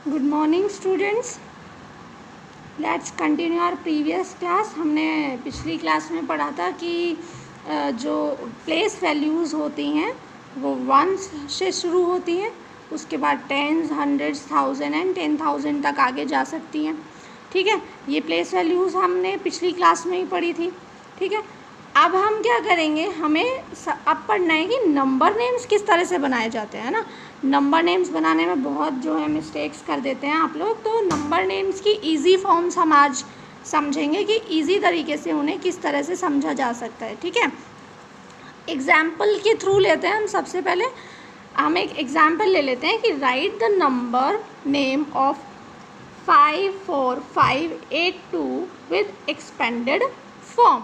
Good morning students, let's continue our previous class. हमने पिछली class में पढ़ा था कि जो प्लेस वैल्यूज़ होती हैं वो 1 से शुरू होती हैं, उसके बाद 10, 100, 1000 एंड 10,000 तक आगे जा सकती हैं। ठीक है, ये प्लेस वैल्यूज़ हमने पिछली क्लास में ही पढ़ी थी। ठीक है, अब हम क्या करेंगे, हमें अब पढ़ना है कि नंबर नेम्स किस तरह से बनाए जाते हैं ना। नंबर नेम्स बनाने में बहुत जो है मिस्टेक्स कर देते हैं आप लोग, तो नंबर नेम्स की इजी फॉर्म्स हम आज समझेंगे कि इजी तरीके से उन्हें किस तरह से समझा जा सकता है। ठीक है, एग्जाम्पल के थ्रू लेते हैं हम। सबसे पहले हम एक एग्जाम्पल ले लेते हैं कि right the number name of 54582 with expanded form.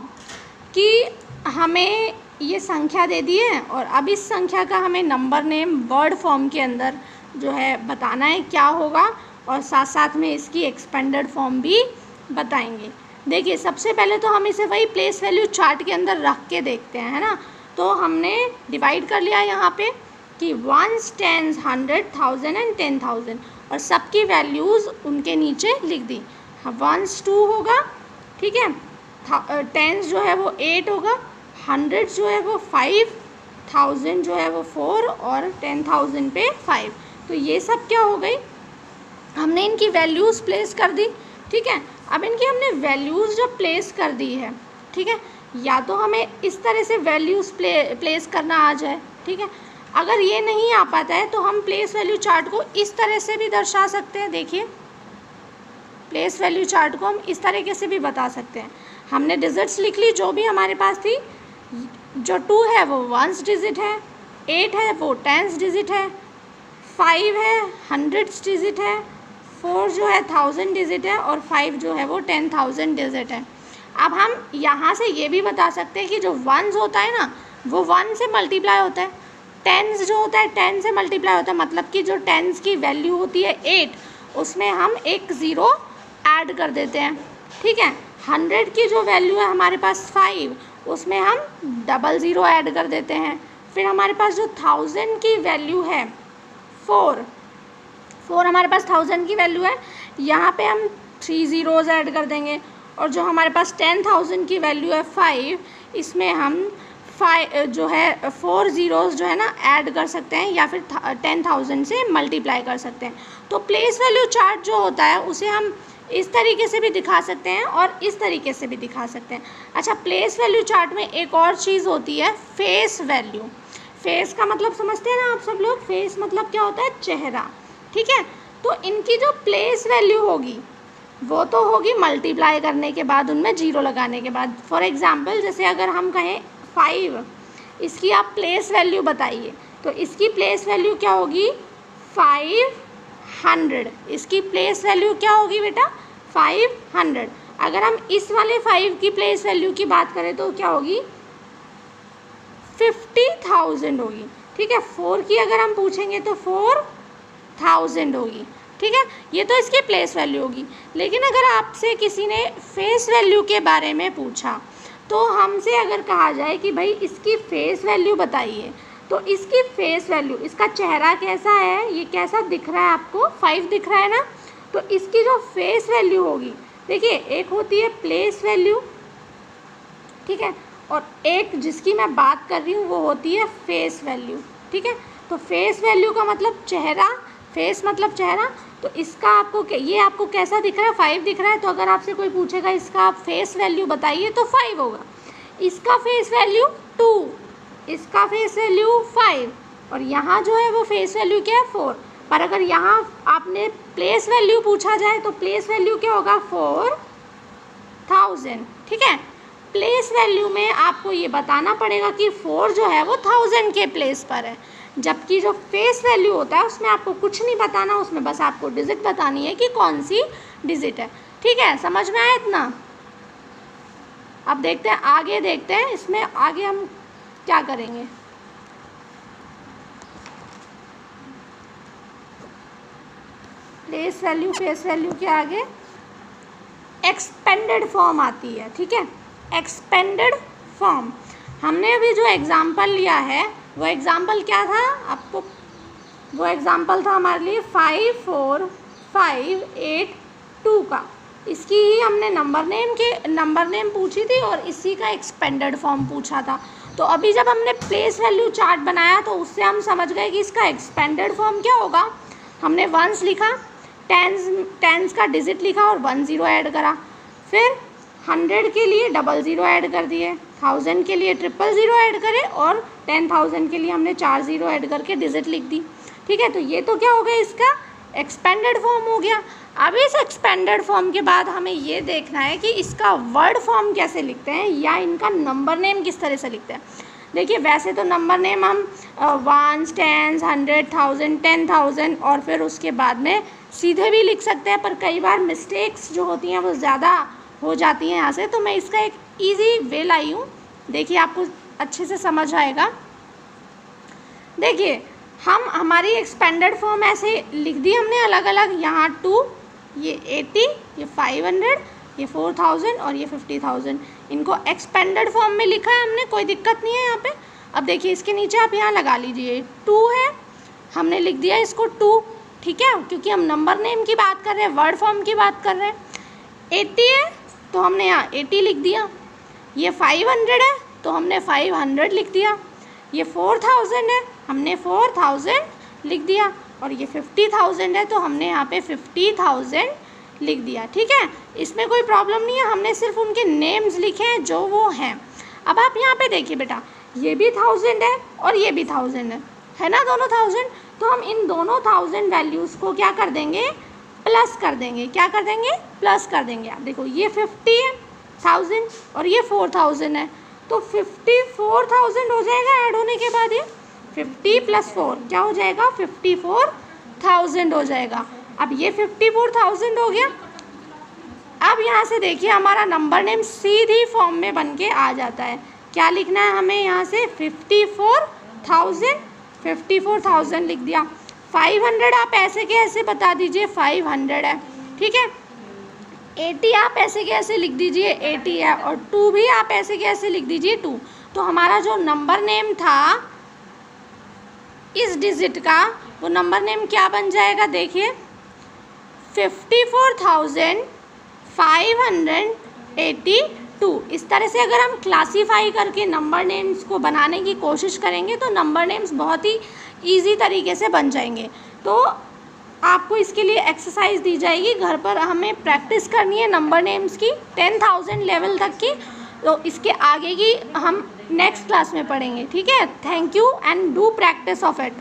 कि हमें ये संख्या दे दी है और अब इस संख्या का हमें नंबर नेम वर्ड फॉर्म के अंदर जो है बताना है क्या होगा, और साथ साथ में इसकी एक्सपेंडेड फॉर्म भी बताएंगे। देखिए, सबसे पहले तो हम इसे वही प्लेस वैल्यू चार्ट के अंदर रख के देखते हैं, है ना। तो हमने डिवाइड कर लिया यहाँ पे कि 1s, 10s, 100, 1000 एंड 10,000, और सबकी वैल्यूज़ उनके नीचे लिख दी। 1s 2 होगा, ठीक है, 10s जो है वो 8 होगा, 100 जो है वो 5, 1000 जो है वो 4 और 10,000 पे 5। तो ये सब क्या हो गई, हमने इनकी वैल्यूज़ प्लेस कर दी। ठीक है, अब इनकी हमने वैल्यूज़ जब प्लेस कर दी है, ठीक है, या तो हमें इस तरह से वैल्यूज़ प्लेस करना आ जाए। ठीक है, अगर ये नहीं आ पाता है तो हम प्लेस वैल्यू चार्ट को इस तरह से भी दर्शा सकते हैं। देखिए, प्लेस वैल्यू चार्ट को हम इस तरीके से भी बता सकते हैं। हमने डिजिट्स लिख ली जो भी हमारे पास थी। जो 2 है वो 1s डिजिट है, 8 है वो 10s डिजिट है, 5 है 100s डिजिट है, 4 जो है 1000 डिजिट है, और 5 जो है वो 10,000 डिजिट है। अब हम यहाँ से ये भी बता सकते हैं कि जो 1s होता है ना वो 1 से मल्टीप्लाई होता है, 10s जो होता है 10 से मल्टीप्लाई होता है। मतलब कि जो 10s की वैल्यू होती है 8, उसमें हम एक ज़ीरो ऐड कर देते हैं। ठीक है, 100 की जो वैल्यू है हमारे पास 5, उसमें हम डबल ज़ीरो ऐड कर देते हैं। फिर हमारे पास जो 1000 की वैल्यू है 4 हमारे पास 1000 की वैल्यू है, यहाँ पे हम 3 ज़ीरोज़ ऐड कर देंगे। और जो हमारे पास 10,000 की वैल्यू है 5, इसमें हम 5 जो है 4 ज़ीरोज़ जो है ना ऐड कर सकते हैं, या फिर 10,000 से मल्टीप्लाई कर सकते हैं। तो प्लेस वैल्यू चार्ट जो होता है उसे हम इस तरीके से भी दिखा सकते हैं और इस तरीके से भी दिखा सकते हैं। अच्छा, प्लेस वैल्यू चार्ट में एक और चीज़ होती है, फेस वैल्यू। फेस का मतलब समझते हैं ना आप सब लोग, फेस मतलब क्या होता है, चेहरा। ठीक है, तो इनकी जो प्लेस वैल्यू होगी वो तो होगी मल्टीप्लाई करने के बाद, उनमें जीरो लगाने के बाद। फॉर एग्जाम्पल, जैसे अगर हम कहें 5, इसकी आप प्लेस वैल्यू बताइए, तो इसकी प्लेस वैल्यू क्या होगी, 500। इसकी प्लेस वैल्यू क्या होगी बेटा, 500। अगर हम इस वाले 5 की प्लेस वैल्यू की बात करें तो क्या होगी, 50,000 होगी। ठीक है, 4 की अगर हम पूछेंगे तो 4,000 होगी। ठीक है, ये तो इसकी प्लेस वैल्यू होगी। लेकिन अगर आपसे किसी ने फेस वैल्यू के बारे में पूछा, तो हमसे अगर कहा जाए कि भाई इसकी फेस वैल्यू बताइए, तो इसकी फेस वैल्यू, इसका चेहरा कैसा है, ये कैसा दिख रहा है आपको, 5 दिख रहा है ना, तो इसकी जो फेस वैल्यू होगी, देखिए, एक होती है प्लेस वैल्यू, ठीक है, और एक जिसकी मैं बात कर रही हूँ वो होती है फेस वैल्यू। ठीक है, तो फेस वैल्यू का मतलब चेहरा, फेस मतलब चेहरा। तो इसका आपको ये आपको कैसा दिख रहा है, 5 दिख रहा है, तो अगर आपसे कोई पूछेगा इसका आप फेस वैल्यू बताइए तो 5 होगा। इसका फेस वैल्यू 2, इसका फेस वैल्यू 5, और यहाँ जो है वो फेस वैल्यू क्या है, 4। पर अगर यहाँ आपने प्लेस वैल्यू पूछा जाए तो प्लेस वैल्यू क्या होगा, 4,000। ठीक है, प्लेस वैल्यू में आपको ये बताना पड़ेगा कि 4 जो है वो 1000 के प्लेस पर है, जबकि जो फेस वैल्यू होता है उसमें आपको कुछ नहीं बताना, उसमें बस आपको डिजिट बतानी है कि कौन सी डिजिट है। ठीक है, समझ में आया इतना। अब देखते हैं आगे, देखते हैं इसमें आगे हम क्या करेंगे। प्लेस वैल्यू फेस वैल्यू के आगे एक्सपेंडेड फॉर्म आती है। ठीक है, एक्सपेंडेड फॉर्म, हमने अभी जो एग्जाम्पल लिया है वो एग्जाम्पल क्या था आपको, वो एग्जाम्पल था हमारे लिए 5, 4, 582 का। इसकी ही हमने नंबर नेम पूछी थी और इसी का एक्सपेंडेड फॉर्म पूछा था। तो अभी जब हमने प्लेस वैल्यू चार्ट बनाया तो उससे हम समझ गए कि इसका एक्सपेंडेड फॉर्म क्या होगा। हमने वंस लिखा, टेंस का डिजिट लिखा और 10 ऐड करा, फिर 100 के लिए 00 ऐड कर दिए, 1000 के लिए 000 ऐड करे और 10,000 के लिए हमने 40 ऐड करके डिजिट लिख दी। ठीक है, तो ये तो क्या हो गया, इसका एक्सपेंडेड फॉर्म हो गया। अब इस एक्सपेंडेड फॉर्म के बाद हमें ये देखना है कि इसका वर्ड फॉर्म कैसे लिखते हैं या इनका नंबर नेम किस तरह से लिखते हैं। देखिए, वैसे तो नंबर नेम हम वंस, टेंस, 100, 1000, 10,000 और फिर उसके बाद में सीधे भी लिख सकते हैं, पर कई बार मिस्टेक्स जो होती हैं वो ज़्यादा हो जाती हैं यहाँ से। तो मैं इसका एक ईजी वे लाई हूँ, देखिए आपको अच्छे से समझ आएगा। देखिए, हमारी एक्सपेंडेड फॉर्म ऐसे लिख दी हमने अलग अलग, यहाँ 2, ये 80, ये 500, ये 4000 और ये 50,000। इनको एक्सपेंडेड फॉर्म में लिखा है हमने, कोई दिक्कत नहीं है यहाँ पे। अब देखिए इसके नीचे आप यहाँ लगा लीजिए 2 है, हमने लिख दिया इसको 2, ठीक है, क्योंकि हम नंबर नेम की बात कर रहे हैं, वर्ड फॉर्म की बात कर रहे हैं। 80 है तो हमने यहाँ 80 लिख दिया, ये 500 है तो हमने 500 लिख दिया, ये 4000 है हमने 4000 लिख दिया और ये 50,000 है तो हमने यहाँ पे 50,000 लिख दिया। ठीक है, इसमें कोई प्रॉब्लम नहीं है, हमने सिर्फ उनके नेम्स लिखे हैं जो वो हैं। अब आप यहाँ पे देखिए बेटा, ये भी 1000 है और ये भी 1000 है ना, दोनों 1000। तो हम इन दोनों 1000 वैल्यूज़ को क्या कर देंगे, प्लस कर देंगे। क्या कर देंगे, प्लस कर देंगे। आप देखो ये 50 है 1000 और ये 4000 है, तो 54,000 हो जाएगा ऐड होने के बाद। ये 50 + 4 क्या हो जाएगा, 54,000 हो जाएगा। अब ये 54,000 हो गया। अब यहाँ से देखिए हमारा नंबर नेम सीधी फॉर्म में बन के आ जाता है। क्या लिखना है हमें यहाँ से, 54,000 लिख दिया। 500 आप ऐसे के ऐसे बता दीजिए 500 है, ठीक है। 80 आप ऐसे के ऐसे लिख दीजिए 80 है, और 2 भी आप ऐसे के ऐसे लिख दीजिए 2। तो हमारा जो नंबर नेम था इस डिजिट का, वो नंबर नेम क्या बन जाएगा, देखिए 54,582। इस तरह से अगर हम क्लासीफाई करके नंबर नेम्स को बनाने की कोशिश करेंगे तो नंबर नेम्स बहुत ही ईजी तरीके से बन जाएंगे। तो आपको इसके लिए एक्सरसाइज दी जाएगी, घर पर हमें प्रैक्टिस करनी है नंबर नेम्स की 10,000 लेवल तक की। तो इसके आगे की हम नेक्स्ट क्लास में पढ़ेंगे, ठीक है। Thank you and do practice of it.